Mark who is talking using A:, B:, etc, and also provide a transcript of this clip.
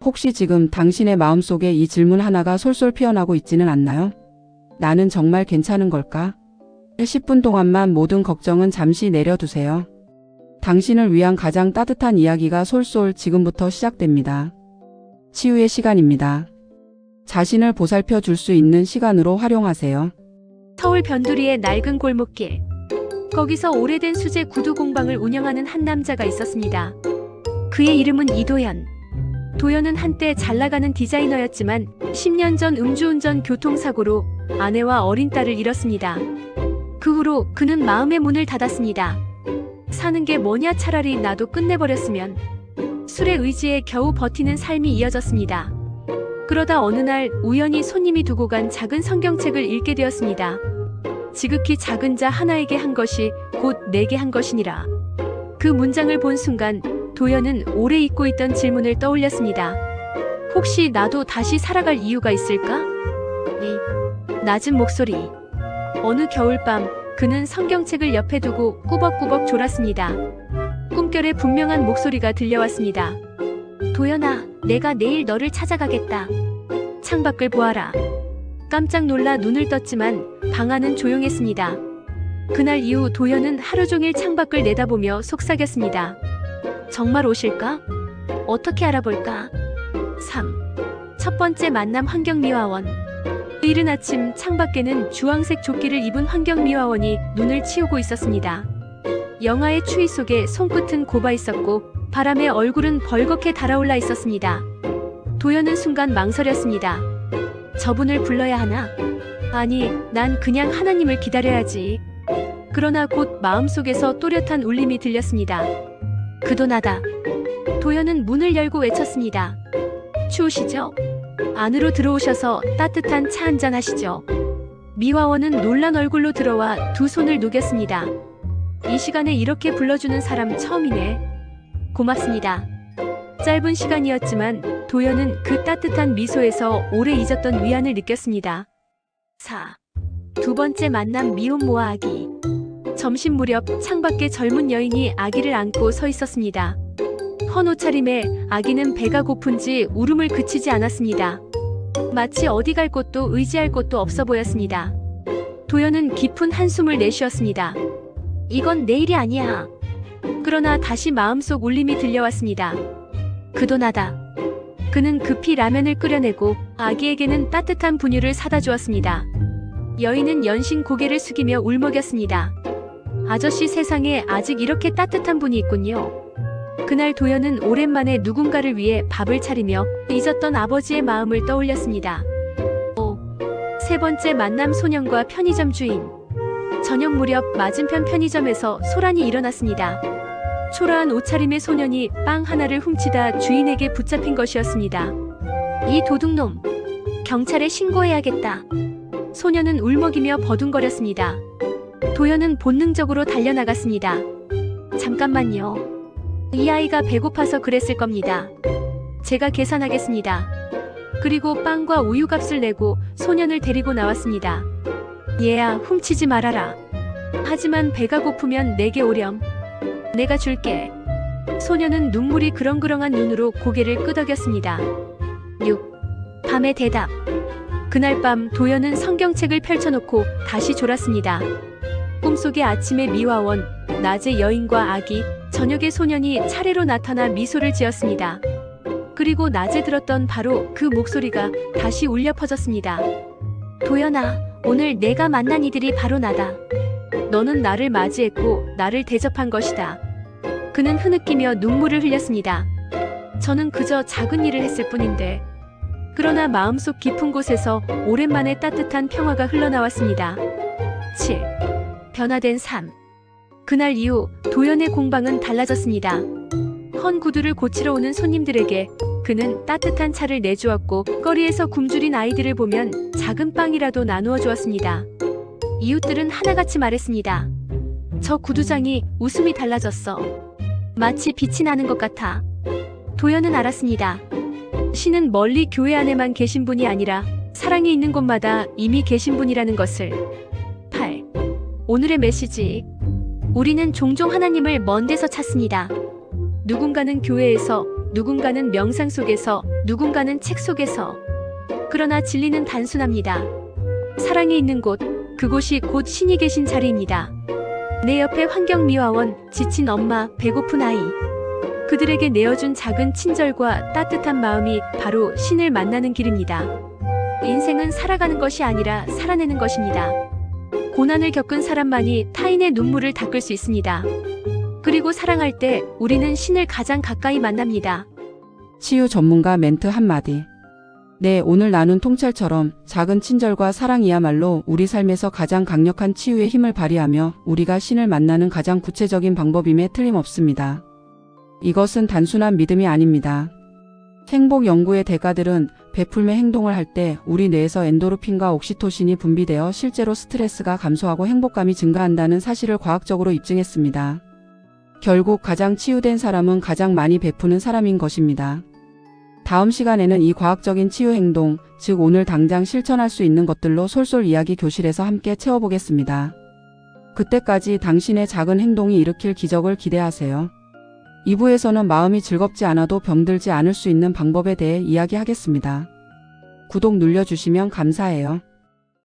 A: 혹시 지금 당신의 마음속에 이 질문 하나가 솔솔 피어나고 있지는 않나요? 나는 정말 괜찮은 걸까? 10분 동안만 모든 걱정은 잠시 내려두세요. 당신을 위한 가장 따뜻한 이야기가 솔솔 지금부터 시작됩니다. 치유의 시간입니다. 자신을 보살펴 줄 수 있는 시간으로 활용하세요.
B: 서울 변두리의 낡은 골목길. 거기서 오래된 수제 구두 공방을 운영하는 한 남자가 있었습니다. 그의 이름은 이도현. 도현은 한때 잘나가는 디자이너였지만 10년 전 음주운전 교통사고로 아내와 어린 딸을 잃었습니다. 그 후로 그는 마음의 문을 닫았습니다. 사는 게 뭐냐, 차라리 나도 끝내버렸으면. 술의 의지에 겨우 버티는 삶이 이어졌습니다. 그러다 어느 날 우연히 손님이 두고 간 작은 성경책을 읽게 되었습니다. 지극히 작은 자 하나에게 한 것이 곧 내게 한 것이니라. 그 문장을 본 순간 도현은 오래 잊고 있던 질문을 떠올렸습니다. 혹시 나도 다시 살아갈 이유가 있을까? 이 낮은 목소리. 어느 겨울밤 그는 성경책을 옆에 두고 꾸벅꾸벅 졸았습니다. 꿈결에 분명한 목소리가 들려왔습니다. 도현아, 내가 내일 너를 찾아가겠다. 창밖을 보아라. 깜짝 놀라 눈을 떴지만 방 안은 조용했습니다. 그날 이후 도현은 하루 종일 창밖을 내다보며 속삭였습니다. 정말 오실까? 어떻게 알아볼까? 3. 첫 번째 만남 환경미화원. 이른 아침 창밖에는 주황색 조끼를 입은 환경미화원이 눈을 치우고 있었습니다. 영하의 추위 속에 손끝은 곱아 있었고 바람에 얼굴은 벌겋게 달아올라 있었습니다. 도현은 순간 망설였습니다. 저분을 불러야 하나? 아니, 난 그냥 하나님을 기다려야지. 그러나 곧 마음속에서 또렷한 울림이 들렸습니다. 그도나다. 도현은 문을 열고 외쳤습니다. 추우시죠? 안으로 들어오셔서 따뜻한 차 한잔 하시죠. 미화원은 놀란 얼굴로 들어와 두 손을 녹였습니다. 이 시간에 이렇게 불러주는 사람 처음이네. 고맙습니다. 짧은 시간이었지만 도현은 그 따뜻한 미소에서 오래 잊었던 위안을 느꼈습니다. 4. 두 번째 만남 미혼모와 아기. 점심 무렵 창밖에 젊은 여인이 아기를 안고 서 있었습니다. 헌 옷차림에 아기는 배가 고픈지 울음을 그치지 않았습니다. 마치 어디 갈 곳도 의지할 곳도 없어 보였습니다. 도현은 깊은 한숨을 내쉬었습니다. 이건 내 일이 아니야. 그러나 다시 마음속 울림이 들려왔습니다. 그도나다. 그는 급히 라면을 끓여내고 아기에게는 따뜻한 분유를 사다 주었습니다. 여인은 연신 고개를 숙이며 울먹였습니다. 아저씨, 세상에 아직 이렇게 따뜻한 분이 있군요. 그날 도현은 오랜만에 누군가를 위해 밥을 차리며 잊었던 아버지의 마음을 떠올렸습니다. 5. 세 번째 만남 소년과 편의점 주인. 저녁 무렵 맞은편 편의점에서 소란이 일어났습니다. 초라한 옷차림의 소년이 빵 하나를 훔치다 주인에게 붙잡힌 것이었습니다. 이 도둑놈, 경찰에 신고해야겠다. 소년은 울먹이며 버둥거렸습니다. 도현은 본능적으로 달려나갔습니다. 잠깐만요. 이 아이가 배고파서 그랬을 겁니다. 제가 계산하겠습니다. 그리고 빵과 우유 값을 내고 소년을 데리고 나왔습니다. 얘야, 훔치지 말아라. 하지만 배가 고프면 내게 오렴. 내가 줄게. 소년은 눈물이 그렁그렁한 눈으로 고개를 끄덕였습니다. 6. 밤의 대답. 그날 밤 도현은 성경책을 펼쳐놓고 다시 졸았습니다. 꿈속의 아침의 미화원, 낮의 여인과 아기, 저녁의 소년이 차례로 나타나 미소를 지었습니다. 그리고 낮에 들었던 바로 그 목소리가 다시 울려 퍼졌습니다. 도현아, 오늘 내가 만난 이들이 바로 나다. 너는 나를 맞이했고 나를 대접한 것이다. 그는 흐느끼며 눈물을 흘렸습니다. 저는 그저 작은 일을 했을 뿐인데. 그러나 마음속 깊은 곳에서 오랜만에 따뜻한 평화가 흘러나왔습니다. 7. 변화된 삶. 그날 이후 도현의 공방은 달라졌습니다. 헌 구두를 고치러 오는 손님들에게 그는 따뜻한 차를 내주었고 거리에서 굶주린 아이들을 보면 작은 빵이라도 나누어 주었습니다. 이웃들은 하나같이 말했습니다. 저 구두장이 웃음이 달라졌어. 마치 빛이 나는 것 같아. 도현은 알았습니다. 신은 멀리 교회 안에만 계신 분이 아니라 사랑이 있는 곳마다 이미 계신 분이라는 것을. 8. 오늘의 메시지. 우리는 종종 하나님을 먼 데서 찾습니다. 누군가는 교회에서, 누군가는 명상 속에서, 누군가는 책 속에서. 그러나 진리는 단순합니다. 사랑이 있는 곳, 그곳이 곧 신이 계신 자리입니다. 내 옆에 환경미화원, 지친 엄마, 배고픈 아이. 그들에게 내어준 작은 친절과 따뜻한 마음이 바로 신을 만나는 길입니다. 인생은 살아가는 것이 아니라 살아내는 것입니다. 고난을 겪은 사람만이 타인의 눈물을 닦을 수 있습니다. 그리고 사랑할 때 우리는 신을 가장 가까이 만납니다.
A: 치유 전문가 멘트 한마디. 네, 오늘 나눈 통찰처럼 작은 친절과 사랑이야말로 우리 삶에서 가장 강력한 치유의 힘을 발휘하며 우리가 신을 만나는 가장 구체적인 방법임에 틀림없습니다. 이것은 단순한 믿음이 아닙니다. 행복 연구의 대가들은 베풀매 행동을 할 때 우리 뇌에서 엔도르핀과 옥시토신이 분비되어 실제로 스트레스가 감소하고 행복감이 증가한다는 사실을 과학적으로 입증했습니다. 결국 가장 치유된 사람은 가장 많이 베푸는 사람인 것입니다. 다음 시간에는 이 과학적인 치유 행동, 즉 오늘 당장 실천할 수 있는 것들로 솔솔 이야기 교실에서 함께 채워보겠습니다. 그때까지 당신의 작은 행동이 일으킬 기적을 기대하세요. 2부에서는 마음이 즐겁지 않아도 병들지 않을 수 있는 방법에 대해 이야기하겠습니다. 구독 눌러주시면 감사해요.